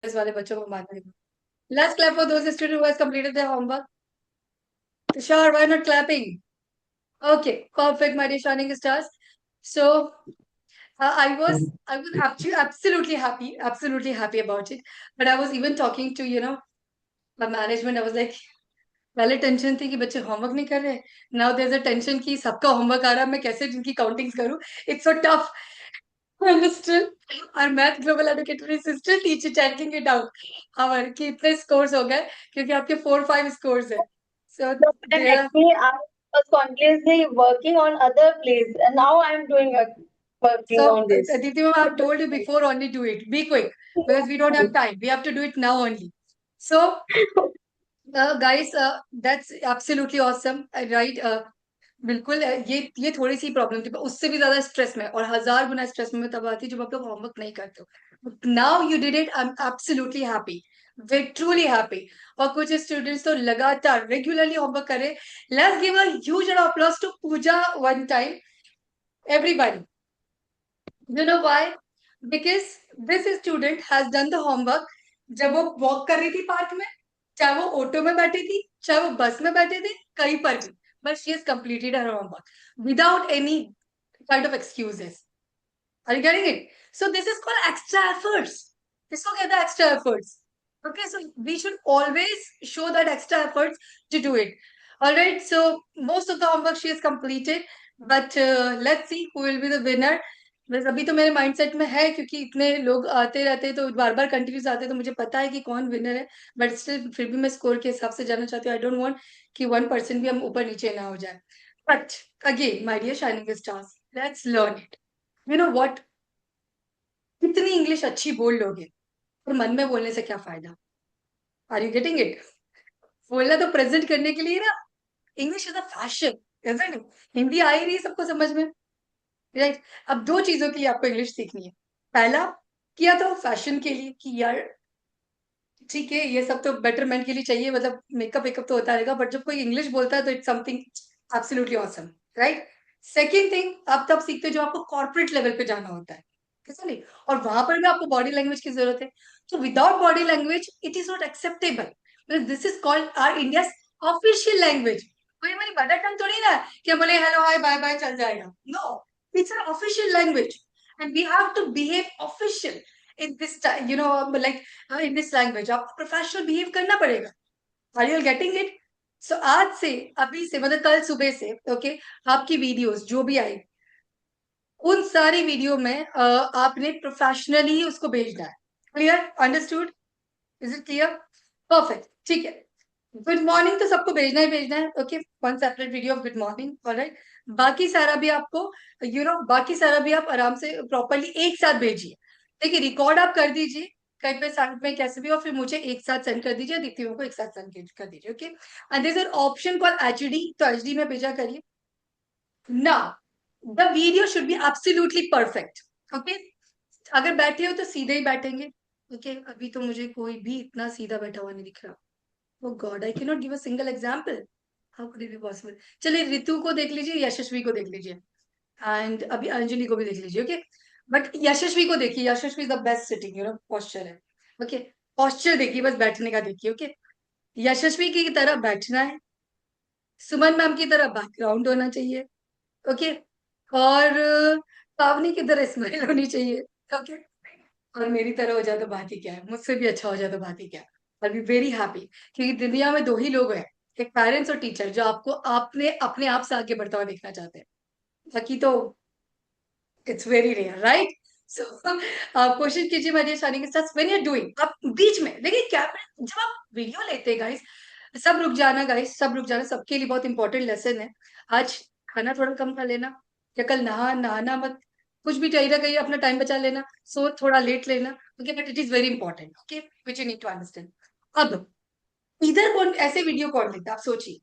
इस वाले बच्चों को मारने दो। Let's clap for those students who has completed their homework. Sure, why not clapping? Okay, perfect, my dear shining stars. So I was actually absolutely happy about it. But I was even talking to my management. I was like, पहले tension थी कि बच्चे homework नहीं कर रहे. Now there is a tension कि सबका homework आ रहा है, मैं कैसे जिनकी काउंटिंग्स करूं. It's so tough. And still, our math global educator is still teaching checking it out. हमारे कि इतने scores हो गए क्योंकि आपके 4-5 scores है. So No, and there are. actually, I was continuously working on other plays, and now I'm doing working So on this. Aditi ma'am, I've told you before, only do it. Be quick because we don't have time. We have to do it now only. So guys, that's absolutely awesome, right? बिल्कुल ये थोड़ी सी problem थी, उससे भी ज्यादा stress में और 1000 गुना stress में तब आती जब आप लोग होमवर्क नहीं करते हो. Now you did it. I am absolutely happy, way truly happy. और कुछ स्टूडेंट्स तो लगातार रेगुलरली होमवर्क करे. Let's give a huge applause to Pooja one time. Everybody. You know why? Because this student has done the homework. जब वो walk कर रही थी पार्क में, चाहे वो ऑटो में बैठी थी, चाहे वो बस में बैठे थे, कहीं पर भी, but she has completed her homework without any kind of excuses. Are you getting it? So this is called extra efforts. इसको कहते हैं extra efforts. Okay, so we should always show that extra efforts to do it. All right, so most of the homework she has completed, but let's see who will be the winner. बस अभी तो मेरे mindset में है क्योंकि इतने लोग आते रहते हैं तो बार बार कंटिन्यूस आते हैं तो मुझे पता है कि कौन विनर है. बट स्टिल फिर भी मैं स्कोर के हिसाब से जाना चाहती हूँ. आई डोंट वांट कि 1% भी हम ऊपर नीचे ना हो जाए. But again my dear shining stars, let's learn it. You know what? कितनी इंग्लिश अच्छी बोल लोगे और मन में बोलने से क्या फायदा? Are you getting it? बोलना तो प्रेजेंट करने के लिए ना. English is a fashion, isn't it? Hindi आ ही रही है सबको समझ में, राइट? अब दो चीजों के लिए आपको इंग्लिश सीखनी है. पहला, किया था फैशन के लिए कि यार ठीक है ये सब तो बेटरमेंट के लिए चाहिए, मतलब मेकअप वेकअप तो होता रहेगा, बट जब कोई इंग्लिश बोलता है तो it's something absolutely awesome, right? Second thing, आप तब सीखते हो जो आपको कॉर्पोरेट लेवल पे जाना होता है, कैसा नहीं, और वहां पर भी आपको बॉडी लैंग्वेज की जरूरत है. तो without body language it is not acceptable. This is called R India official language. कोई हमारी मदर टंग थोड़ी ना है कि हम बोले हेलो हाय बाय बाय चल जाएगा. No, it's an official language and we have to behave official in this, like in this language आपको प्रोफेशनल बिहेव करना पड़ेगा. Are you getting it? So आज से, अभी से, मतलब कल सुबह से, ओके, आपकी वीडियोस जो भी आई, उन सारी वीडियो में आपने प्रोफेशनली ही उसको भेजना है. Clear? Understood? Is it clear? Perfect, ठीक है. गुड मॉर्निंग तो सबको भेजना ही भेजना है. Okay, one separate video of good morning. Alright. बाकी सारा भी आपको, बाकी सारा भी आप आराम से प्रॉपरली एक साथ भेजिए. देखिए, रिकॉर्ड आप कर दीजिए कहीं पे साइड में कैसे भी, और फिर मुझे एक साथ सेंड कर दीजिए, दीप्ति को एक साथ सेंड कर दीजिए. Okay, and this an option call HD, तो एचडी में भेजा करिए. Now, the video should be absolutely perfect. Okay? अगर बैठे हो तो सीधे ही बैठेंगे. ओके, अभी तो मुझे कोई भी इतना सीधा बैठा हुआ नहीं दिख रहा. Oh God, I cannot give a single example. How could it be possible? चलिए, रितु को देख लीजिए, यशस्वी को देख लीजिए, एंड अभी अंजलि को भी देख लीजिए. ओके, बट यशस्वी को देखिए. Yashasvi is the best sitting, posture है. ओके, पोस्चर देखिए, बस बैठने का देखिए. ओके, यशस्वी की तरह बैठना है, सुमन मैम की तरह बैकग्राउंड होना चाहिए. ओके, और पावनी की तरह स्माइल होनी चाहिए. ओके, और मेरी तरह हो जाए तो बात ही क्या है, मुझसे भी अच्छा हो जाए तो बात ही क्या है. आई बी वेरी हैप्पी, क्योंकि दुनिया में दो ही लोग हैं, एक पेरेंट्स और टीचर, जो आपको आपने अपने आप से आगे बढ़ता हुआ देखना चाहते हैं. बाकी तो इट्स वेरी रेयर, राइट? सो आप कोशिश कीजिए मेरी शानी के साथ, व्हेन यू डूइंग, आप बीच में देखिए कैमरा, जब आप वीडियो लेते हैं गाइस, सब रुक जाना गाइस, सब रुक जाना. सबके लिए बहुत इंपॉर्टेंट लेसन है आज. खाना थोड़ा कम खा लेना, या कल नहाना मत, कुछ भी चाहिए कहिए, अपना टाइम बचा लेना, सो थोड़ा लेट लेना. Okay, but it is very important. Okay, which you need to understand. अब इधर कौन ऐसे वीडियो कौन लेता है, आप सोचिए.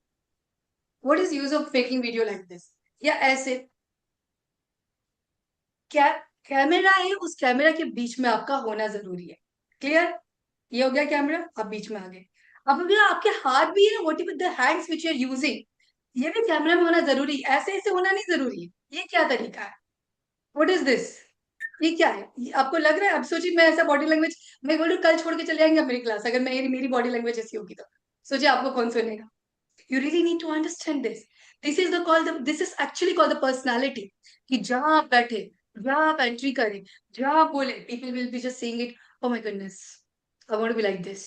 What is use of making video like this, या ऐसे क्या कैमरा है, उस कैमरा के बीच में आपका होना जरूरी है. क्लियर? ये हो गया कैमरा, आप बीच में आ गए. अब अगर आपके हाथ भी है, what is the hands which you are using, ये भी कैमरा में होना जरूरी है. ऐसे ऐसे होना नहीं जरूरी है. ये क्या तरीका है? What is this? ये क्या है? आपको लग रहा है? आप सोचिए, मैं ऐसा बॉडी लैंग्वेज, मैं बोलूँ कल छोड़ के चले जाएंगे आप मेरी क्लास, अगर मेरी मेरी बॉडी लैंग्वेज ऐसी होगी तो सोचिए आपको कौन सुनेगा? You really need to understand this. This is actually called the personality. कि जहां आप बैठे, जहां आप एंट्री करें, जहां आप बोले, people will be just saying it. Oh my goodness, I want to be like this.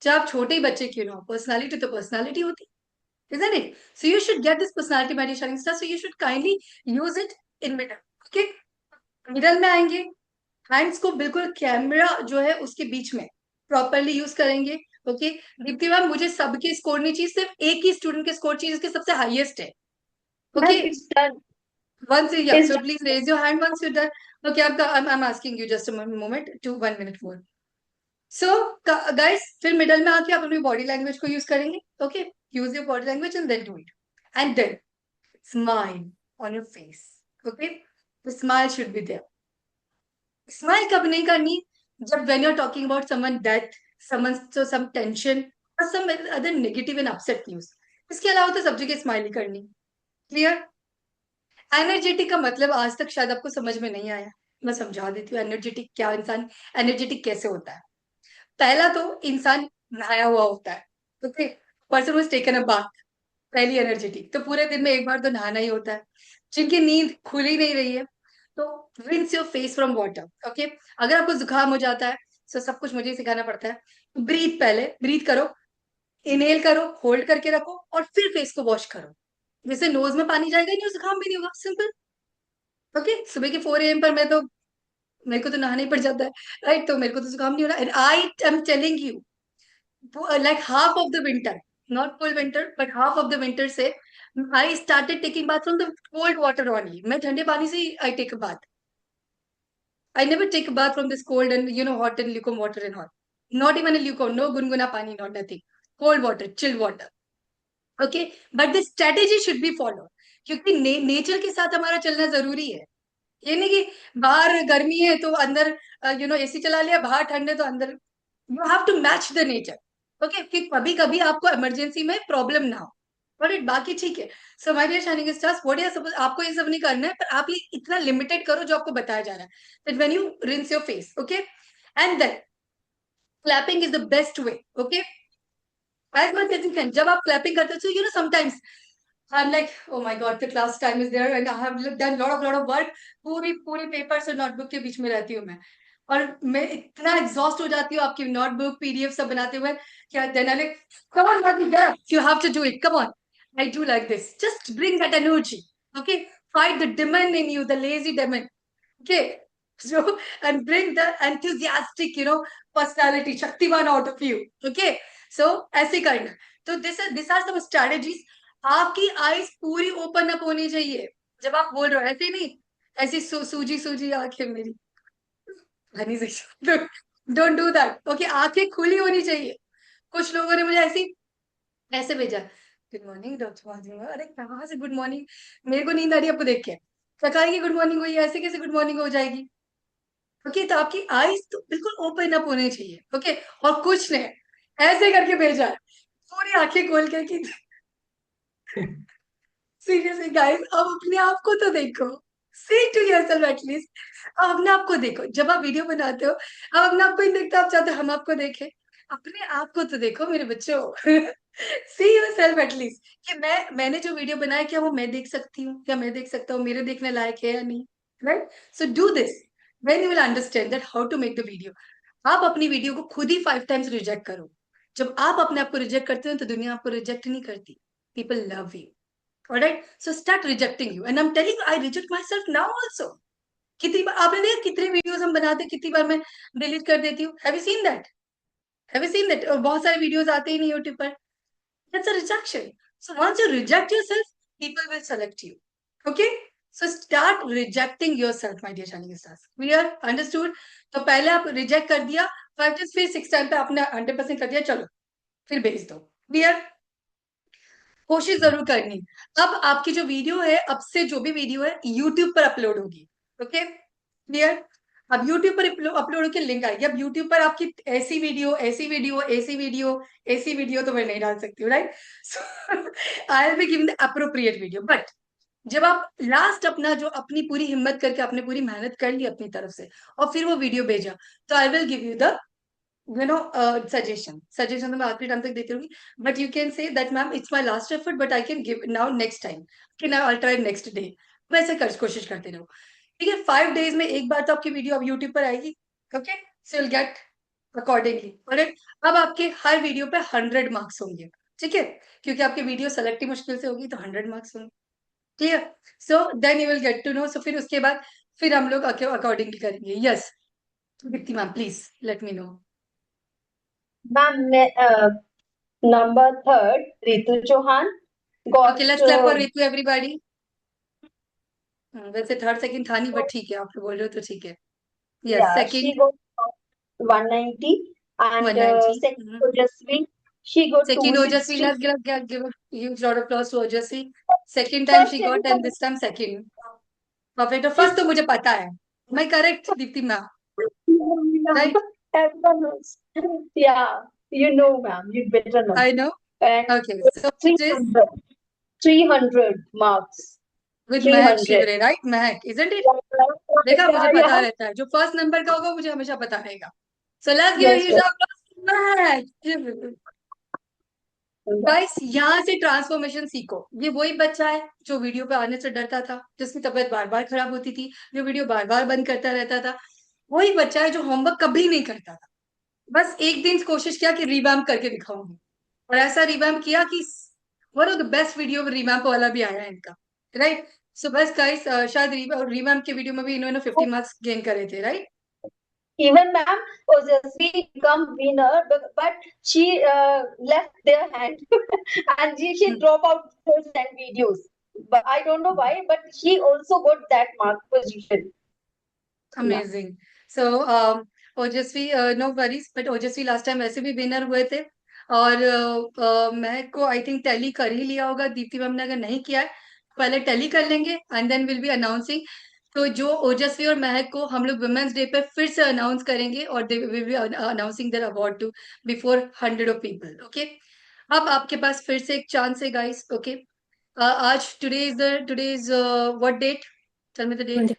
चाहे आप छोटे ही बच्चे क्यों ना हो, पर्सनालिटी तो पर्सनालिटी होती, isn't it? So you should get this personality by shining star. So you should kindly use it in middle. Okay, middle में आएंगे, हैंड्स को बिल्कुल कैमरा जो है उसके बीच में प्रॉपरली यूज करेंगे. ओके, दीप्ति मैम, मुझे सबके स्कोर नहीं चाहिए, सिर्फ एक ही स्टूडेंट के स्कोर चाहिए जिसके सबसे हाईएस्ट है. Okay, Ma'am, it's done. once yeah, It's so done. please raise your hand once you're done. Okay, I'm asking you just a moment to 1 minute more. So guys, फिर middle में आके आप अपनी body language को use करेंगे. Okay, use your body language and then do it, and then smile on your face. Okay, the smile should be there. Smile कब नहीं करनी? जब when you are talking about someone death, someone so some tension और some other negative and upset news. इसके अलावा तो सब जगह स्माइल ही करनी. क्लियर? एनर्जेटिक का मतलब आज तक शायद आपको समझ में नहीं आया, मैं समझा देती हूँ एनर्जेटिक क्या, इंसान एनर्जेटिक कैसे होता है. पहला तो इंसान नहाया हुआ होता है. Okay, person was taken a bath, पहली एनर्जेटिक. तो पूरे दिन में एक बार तो नहाना ही होता है. जिनकी नींद खुल ही नहीं रही है, तो rinse your face from water. Okay, अगर आपको जुकाम हो जाता है, तो सब कुछ मुझे ही सिखाना पड़ता है. ब्रीथ, पहले ब्रीथ करो, इनहेल करो, होल्ड करके रखो और फिर फेस को वॉश करो. जैसे नोज में पानी जाएगा नहीं और जुकाम भी नहीं होगा. सिंपल. ओके, सुबह के 4 AM पर मैं तो, मेरे को तो नहाना ही पड़ जाता है, राइट? तो मेरे को तो जुकाम नहीं हो रहा. And I am telling you, like half of the winter, not full winter, but half of the winter से I started taking bath from the cold water only. मैं ठंडे पानी से ही I take a bath. I never take a bath from this cold and hot and lukewarm water and all. Not even a lukewarm, no गुनगुना पानी, not nothing. Cold water, chilled water. Okay, but this strategy should be followed. क्योंकि nature के साथ हमारा चलना जरूरी है. ये नहीं कि बाहर गर्मी है तो अंदर एसी चला लिया, बाहर ठंड है तो अंदर. You have to match the nature. Okay, कि कभी कभी आपको इमरजेंसी में प्रॉब्लम ना हो. बट बाकी ठीक है. So my dear shining stars, what you suppose, आपको ये सब नहीं करना है, पर आप ये इतना लिमिटेड करो जो आपको बताया जा रहा है. That when you rinse your face, okay, and then clapping is the best way. Okay, as much as you can. जब आप क्लैपिंग करते हो, so sometimes I'm like, oh my God, the class time is there and I have done lot of work. पूरी पूरी papers और notebook के बीच में रहती हूँ मैं, और मैं इतना एग्जॉस्ट हो जाती हूँ आपकी नोटबुक पीडीएफ सब बनाते हुए. क्या then I like, come on Bharti, get up, you have to do it, come on. I do like this, just bring that energy. Okay, fight the demon in you, the lazy demon. Okay, so and bring the enthusiastic personality, shaktiman out of you. Okay, so ऐसे करना. तो this are some strategies. आपकी eyes पूरी open up होनी चाहिए जब आप बोल रहे हो, ऐसे नहीं ऐसी सूजी सूजी आंखें मेरी, हनी से. Don't do that. ओके, आंखें खुली होनी चाहिए. कुछ लोगों ने मुझे ऐसी ऐसे भेजा, गुड मॉर्निंग डॉक्टर. अरे कहाँ से गुड मॉर्निंग, मेरे को नींद आ रही है आपको देख के. सकाल की गुड मॉर्निंग हुई, ऐसे कैसे गुड मॉर्निंग हो जाएगी? ओके, तो आपकी आईज तो बिल्कुल ओपन अप होने चाहिए. ओके, और कुछ ने ऐसे करके भेजा है, पूरी आंखें खोल के कि सीरियसली गाइस, अब अपने आप को तो देखो. सी टू योरसेल्फ एटलीस्ट. अब अपने आप को देखो. जब आप वीडियो बनाते हो, अब अपने आप को ही देखते हो, आप चाहते हो हम आपको देखें? अपने आप को तो देखो मेरे बच्चों. सी योरसेल्फ एटलीस्ट, कि मैंने जो वीडियो बनाया, क्या वो मैं देख सकती हूँ, क्या मैं देख सकता हूँ, मेरे देखने लायक है या नहीं? Right? So do this, then you will understand that how to make the video. आप अपनी वीडियो को खुद ही 5 times रिजेक्ट करो. जब आप अपने आप को रिजेक्ट करते हो तो दुनिया आपको रिजेक्ट नहीं करती. People love you. All right, so start rejecting you, and I'm telling you, I reject myself now also. कितनी बार आपने देखा, कितने वीडियोस हम बनाते हैं, कितनी बार मैं डिलीट कर देती हूँ. Have you seen that? Have you seen that? और बहुत सारे वीडियोस आते ही नहीं यूट्यूब पर. That's a rejection. So once you reject yourself, people will select you. Okay, so start rejecting yourself my dear shining stars. Clear? Understood? तो पहले आप रिजेक्ट कर दिया 5 times, फिर 6 time पे आपने 100% कर दिया, चलो फिर भेज दो. क्लियर? कोशिश जरूर करनी. अब आपकी जो वीडियो है, अब से जो भी वीडियो है यूट्यूब पर अपलोड होगी. Okay, clear? अब यूट्यूब पर अपलोड होकर लिंक आएगी. अब यूट्यूब पर आपकी ऐसी वीडियो, ऐसी वीडियो, ऐसी वीडियो, ऐसी वीडियो तो मैं नहीं डाल सकती हूँ, right? So I will be giving the appropriate video. But जब आप लास्ट अपना जो अपनी पूरी हिम्मत करके आपने पूरी मेहनत कर ली अपनी तरफ से और फिर वो वीडियो भेजा, तो I will give you the suggestion तो मैं आखिरी टाइम तक देती रहूंगी, but you can say that ma'am it's my last effort but I can give now next time, कि now I try next day. वैसे कर कोशिश करते रहो, ठीक है। 5 डेज में एक बार तो आपकी वीडियो अब यूट्यूब पर आएगी, okay, so will get accordingly. Alright, अब आपके हर वीडियो पे 100 मार्क्स होंगे, ठीक है, क्योंकि आपकी वीडियो सेलेक्ट ही मुश्किल से होगी, तो 100 मार्क्स होंगे, ठीक है। So then you will get to know, so फिर उसके बाद फिर हम लोग अकॉर्डिंगली करेंगे। Yes Deepti ma'am, please let me know. Ma'am, number third, Ritu Chauhan okay, got let's clap for Ritu everybody. वैसे थर्ड सेकंड था नहीं, बट ठीक है, आप लोग बोल रहे हो तो ठीक है। Yes, yeah, she second got 190, and 190। second Ojasvi, she got Second, Ojasvi, 260. let's give a huge round of applause to Ojasvi. Second time First she got, and everyone, this time second. Perfect. और first तो मुझे पता है, मैं correct Deepti ma'am, right? everyone knows. Yeah, you know, ma'am, you better know. I know. And okay, so three जिस hundred, 300 marks. With Mahak 300. Shivre, right? Mahak, isn't it? देखा, Yeah, मुझे पता yeah. रहता है, जो फर्स्ट नंबर का होगा मुझे हमेशा पता रहेगा। So let's give a Yes, huge yes. round of applause to Mahak. Guys, यहाँ से ट्रांसफॉर्मेशन सीखो। ये वही बच्चा है जो वीडियो पे आने से डरता था, जिसकी तबीयत बार बार खराब होती थी, जो वीडियो बार बार बंद करता रहता था। वही बच्चा है जो होमवर्क कभी नहीं करता था, बस एक दिन कोशिश किया कि रिवैम्प करके दिखाऊंगी, और ऐसा रिवैम्प किया कि one of the best video revamp वाला भी आया है इनका, राइट? सो बस गाइस, शायद रिवैम्प के वीडियो में भी इन्होंने 50 मार्क्स गेन करे थे, right? even ma'am Ojasvi become winner, but she left their hand and she dropped out first 10 videos. But I don't know why, but she also got that mark position. Yeah. Amazing. So Ojasvi, no worries, but Ojasvi last time वैसे भी winner हुए थे, और महक को I think tally कर ही लिया होगा, Deepti ma'am ने अगर नहीं किया है, पहले टैली कर लेंगे and then will be announcing. तो जो ओजस्वी और महक को हम लोग वुमेन्स डे पे फिर से अनाउंस करेंगे, और they will be announcing their award to before 100 of people, okay. अब आपके पास फिर से एक चांस है गाइस, ओके। आज today is what date? Tell me the date.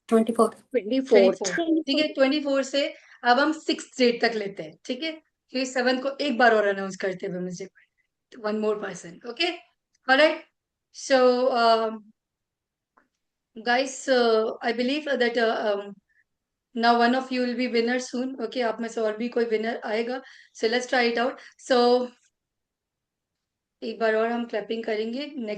24 24 24, ठीक है। 24 से अब हम 6 डेट तक लेते हैं, ठीक है, फिर 7 को एक बार और अनाउंस करते हुए मुझे one more person, okay. Alright, so guys, I believe that now one of you will be winner soon, okay. आप में से और भी कोई विनर आएगा, so let's try it out. So एक बार और हम क्लैपिंग करेंगे नेक्स्ट